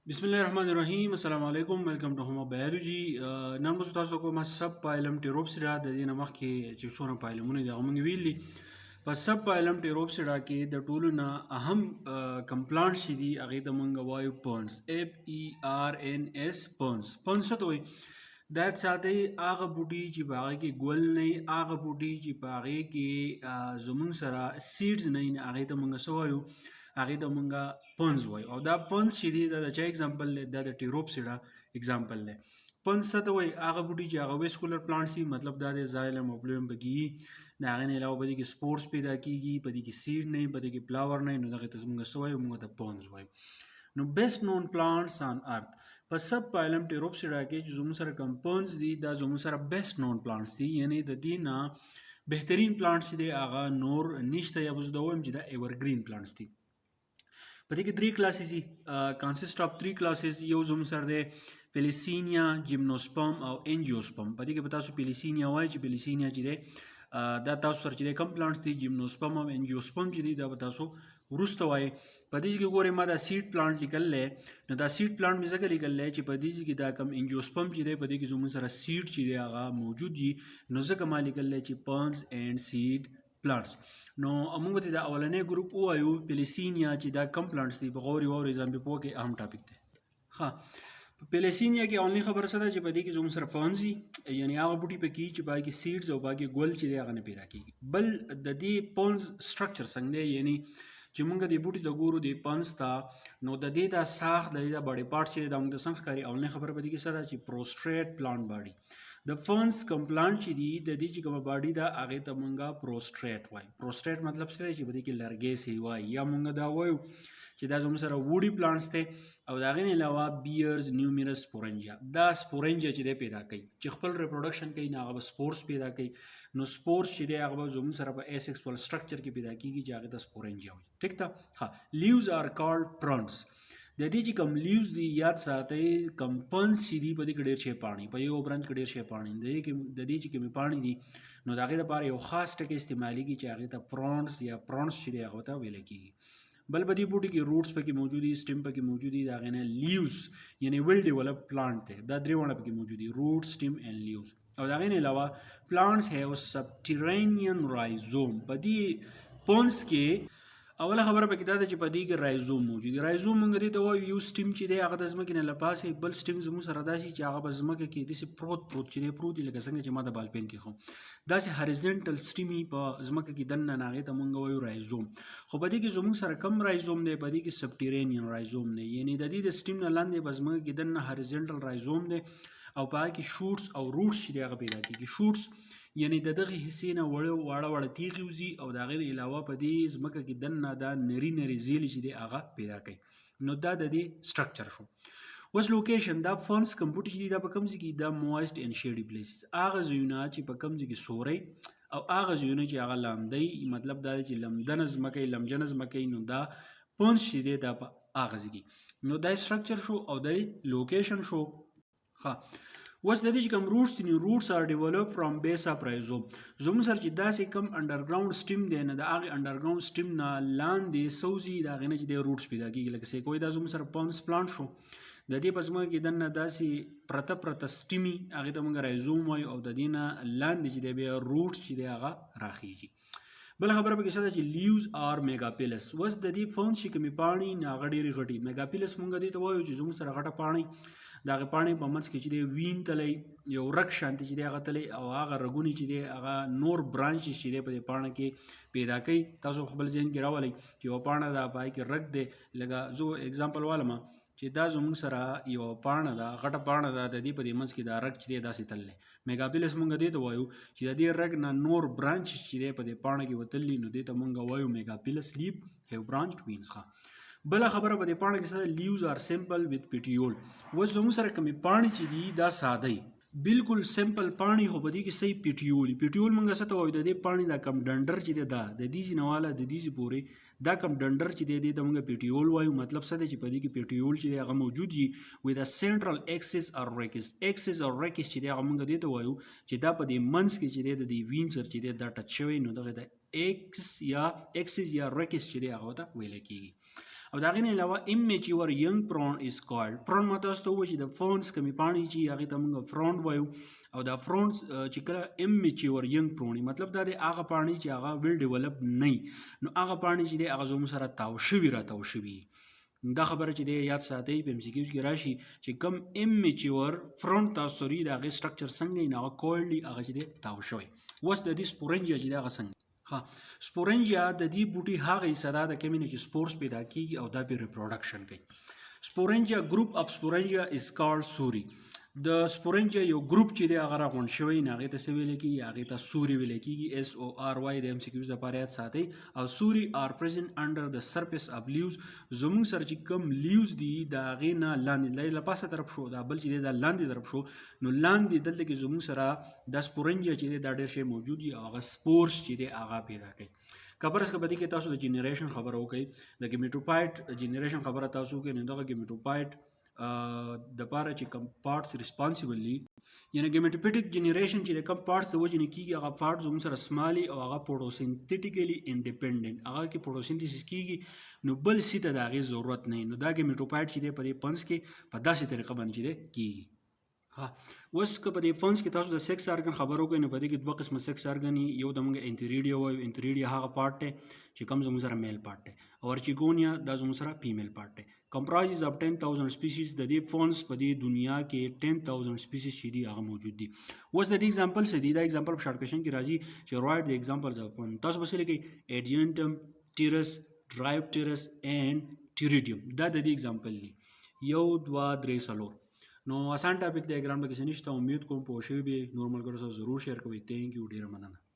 बिस्मिल्लाहिर्रहमानिर्रहीम अस्सलाम वालेकुम वेलकम टू होम बायोलॉजी नन मो تاسو کوم سب پایلم ټیروپسیډا د دې نمخ کې چې څونه پایلمونه دي هغه موږ ویلي په سب پایلم ټیروپسیډا کې د ټولو نه اهم کمپلانټ چې دي هغه ته موږ وایو پرنس PERNS پرنس څه ته وایي دا ساتي هغه بوټي چې په هغه کې ګل نه هغه بوټي چې په هغه کې زمونږ سره سیډز نه هغه ته موږ څه وایو هغه ته مونږه پنز وایو او دا پنز چې دی دا د چا اگزامپل دی دا د ټیروپسیډا اگزامپل دی پنز څه ته وایي هغه بوټي چې هغه ویسکولر پلانټس دي مطلب دا د زایلم او فلویم پکې د هغې نه علاوه په دې کې سپورس پیدا کیږي په دې کې سیډ نه په دې کې فلاور نه نو دغې ته مونږ څه وایو مونږ ته پنز وایو نو بیسټ نون پلانټس آن ارث په سب پایلم ټیروپسیډا کې چې زموږ سره کم پنز دي دا زموږ سره بیسټ نون پلانټس دي یعنی د دې نه بهترین پلانټس دی هغه نور نشته یا به زه دا وایم چې دا ایورګرین پلانټس دي په دې کې 3 کلاسز دي کانسیسټ اف 3 کلاسز یو زموږ سره دی پیلیسینیا جیمنوسپرم او انجیوسپرم په دې کې به تاسو پیلیسینیا وایي چې پیلیسینیا چې دی دا تاسو سره چې کوم پلانټس دي جیمنوسپرم او انجیوسپرم چې دي دا به تاسو وروسته وایي په دې کې ګورئ ما دا سیډ پلانټ لیکلی نو دا سیډ پلانټ مې ځکه لیکلی چې په دې کې دا کم انجیوسپرم چې دی په دې کې زموږ سره سیډ چې دی هغه موجود دي نو ځکه ما لیکلی چې پرنس اینډ سیډ پلانټس نو موږ ته دا اولنې ګروپ وایو پیلیسینیا چې دا کم پلانټس دي په غوري ووري ځان په پوه کې اهم ټاپک دی ها په پیلیسینیا کې اونلی خبره څه ده چې په دې کې زموږ سره فرنز دي یعنی هغه بوټي پکې چې په کې سیډز او باقي ګل چې دی هغه نه پیدا کیږي بل د دې پونز سټرکچر څنګه دی یعنی چې موږ د بوټي د ګورو د پنس ته نو د دې دا ساخ د دې باډي پارت چې د موږ د څنګه ښکاري اولنې خبره په دې کې سره چې پروستریټ پلانټ باډي د فرنس کم پلانټ چې دي د دې چې کومه باډي دا هغه ته مونږه پروستریټ وایي پروستریټ مطلب څه دی چې په دې کې لرګي سي وایي یا مونږ دا وایو چې دا زموږ سره ووډي پلانټس دی او د هغې نه علاوه بیرز نیومیرس سپورنجیا دا سپورنجیا چې دی پیدا کوي چې خپل ریپروډکشن کوي نو هغه به سپورس پیدا کوي نو سپورس چې دی هغه به زموږ سره په اسیکسوال سټرکچر کې پیدا کیږي چې هغې ته سپورنجیا وایي ټیک ده ها لیوز آر کالډ پرنس د دې چې کم لیوز دي یاد ساتئ کم پنس چې دي په دې کې ډېر شی پاڼې په یو برنچ کې ډېر شی پاڼې د دې چې کومې پاڼې دي نو د هغې دپاره یو خاص ټکی استعمالیږي چې هغې ته پرونس یا پرونس چې دی هغه ته ویلی کېږي بل په دې بوټي کې روټس پکې موجود دي سټیم پکې موجود دي د هغې نه لیوز یعنی ویل ډیولپ پلانټ دی دا درې واړه پکې موجود دي روټ سټیم اینډ لیوز او د هغې نه علاوه پلانټس هیو سبټیرینین رایزوم په دې پونس کې اوله خبره پکې دا ده چې په دې کې رایزوم موجود دی رایزوم موږ دې ته وایو یو سټیم چې دی هغه د ځمکې نه له پاسه بل سټیم زموږ سره داسې چې هغه په ځمکه کې داسې پروت چې دی پروت دی لکه څنګه چې ما د بالپین کې ښوم داسې هاریزنټل سټیم په ځمکه کې دننه نه هغې ته موږ وایو رایزوم خو په دې کې زموږ سره کم رایزوم دی په دې کې سبټیرینین رایزوم دی یعنی د دې د سټیم نه لاندې په ځمکه کې دننه هاریزنټل رایزوم دی او په هغه کې شوټس او روټس چې دی هغه پیدا کېږي شوټس یعنی د دغه حصې نه واړه تیغې وځي او د هغې نه علاوه په دې ځمکه کې دننه دا نري زیلې چې دی هغه پیدا کوي نو دا د دې سټرکچر شو اوس لوکیشن دا فرنس کم بوټي چې دي دا په کوم ځای کې دا موایسټ اینډ شیډي پلیسز هغه ځایونه چې په کوم ځای کې سوری او هغه ځایونه چې هغه لامدی مطلب دا دی چې لمدنه ځمکه یې لمجنه ځمکه یې نو دا فرنس چې دی دا په هغه ځای کې نو دا سټرکچر شو او دا لوکیشن شو ښه اوس د دې چې کوم روټس دي روټس آر ډیولپ فرام بیس اف رایزوم زموږ سره چې داسې کم انډرګراوند سټیم دی نه د هغې انډرګراوند سټیم نه لاندې سوځي د هغې نه چې دی روټس پیدا کېږي لکه سیکوی دا زموږ سره پنس پلانټ شو د دې په ځمکه کې دننه داسې پرته سټیمي هغې ته موږ رایزوم وایو او د دې نه لاندې چې دی بیا روټس چې دی هغه راخیږي بل خبره پکې څه ده چې لیوز آر میګاپیلس اوس د دې فرنس چې کومې پاڼې نه هغه ډېرې غټې میګاپیلس موږ دې ته وایو چې زموږ سره غټه پاڼې د هغې پاڼې په منځ کې چې دی وین تلی یو رګ شانتې چې دی هغه تلی او هغه رګونه چې دی هغه نور برانچز چې دی په دې پاڼه کې پیدا کوي تاسو خپل ذهن کې راولئ چې یوه پاڼه ده په هغې کې رګ دی لکه زه اګزامپل والمه چې دا زموږ سره یوه پاڼه ده غټه پاڼه ده د دې په دې منځ کې دا رګ چې دی داسې تللی میګاپیلس موږ دې ته وایو چې د دې رګ نه نور برانچز چې دی په دې پاڼه کې وتلي نو دې ته موږ وایو میګاپیلس لیف هیو برانچډ وینز ښه بله خبره په دې پاڼه کې څه لیوز آر سمپل وذ پیټیول اوس زموږ سره کومې پاڼې چې دي دا ساده بالکل سمپل پاڼې خو په دې کې صحیح پیټیول موږ څه ته وایو د دې پاڼې دا کم ډنډر چې دی دا د دې ځینې واله د دې پورې دا کم ډنډر چې دی دې ته موږ پیټیول وایو مطلب څه دی چې په دې کې پیټیول چې دی هغه موجود وي with a central axis or rachis چې دی هغه موږ دې ته وایو چې دا په دې منځ کې چې دی د دې وین سر چې دی دا ټچ شوی نو دغه د ایکسس یا رکس چې دی هغه ته ویل کېږي او دا غینه علاوه immature young prawn is called prawn ماته تاسو ته وایي چې د فرنز کمی پاڼې چې هغه ته موږ فرونډ وایو او دا فرونز چې کله immature young prawn مطلب دا د هغه پاڼې چې هغه ویل ډیولپ نه نو هغه پاڼې چې د هغه زموږ سره تاو شوي راتاو شوي دا خبره چې دی یاد ساتئ په MCQs کې راشي چې کم immature فرونټ تاسو لري د هغې سټرکچر څنګه نه هغه کویلډي هغه چې دی تاو شوی اوس د دې سپورنجیا چې دی هغه څنګه سپورنجیا د دې بوټي هغه حصه ده د کمینه چې سپورس پیدا کیږي او دا به ریپروډکشن کوي سپورنجیا گروپ اف سپورنجیا از کالډ سوري د سپورنجیا یو گروپ چې دی هغه راغون شوی نه هغه ته څه ویل کیږي هغه ته سوري ویل کیږي SORY د MCQs لپاره یاد ساتئ او سوري آر پریزنت انډر د سرفیس اف لیوز زموږ سره چې کوم لیوز دي دا هغې نه لاندې له پاسه طرف شو دا بل چې دی دا لاندې طرف شو نو لاندې دلته کې زموږ سره د سپورنجیا چې دی دا ډېر شی موجود دي او هغه سپورس چې دی هغه پیدا کوي کبرس که بدی کې تاسو د جنریشن خبره وکړئ د ګیمیټوپایټ جنریشن خبره تاسو وکړئ نو دغه ګیمیټوپایټ د پاره چې کم پارټس ریسپانسیبلی یعنی ګیمیټوپیټک جنریشن چې د کم پارټس د وجې نه کیږي هغه پارټ زموږ سره سمالي او هغه فوټوسنتیټیکلی انډیپندنت هغه کې فوټوسنتیسس کیږي نو بل سی ته د هغې ضرورت نه نو دا ګیمیټوپایټ چې دی په دې پنس کې په داسې طریقه باندې چې دی کیږي اوس که په دې فنس کې تاسو د سیکس ارګن خبرو کوئ نو په دې کې دوه قسمه سیکس ارګن یو د موږ انټریډیا وایو انټریډیا هغه پارټ دی چې کوم زموږ سره میل پارټ دی او ارچیګونیا دا زموږ سره فیمیل پارټ دی کمپرایزز اف 10,000 سپیسیز د دې فونس په دې دنیا کې 10,000 سپیسیز چې دي هغه موجود دي اوس د دې اگزامپل څه دي دا اگزامپل په شارټ کوېشن کې راځي چې رایټ د اگزامپلز اف فون تاسو به څه لیکئ ایډینټم ټیرس ډرایوپټیرس اینډ ټیریډیم دا د دې اگزامپل دي 1 2 3 4 نو آسان ټاپک دی ګرام کې څه نشته امید کوم پوه شوي به نور ملګرو سره ضرور شیر کوئ تھینک یو ډیره مننه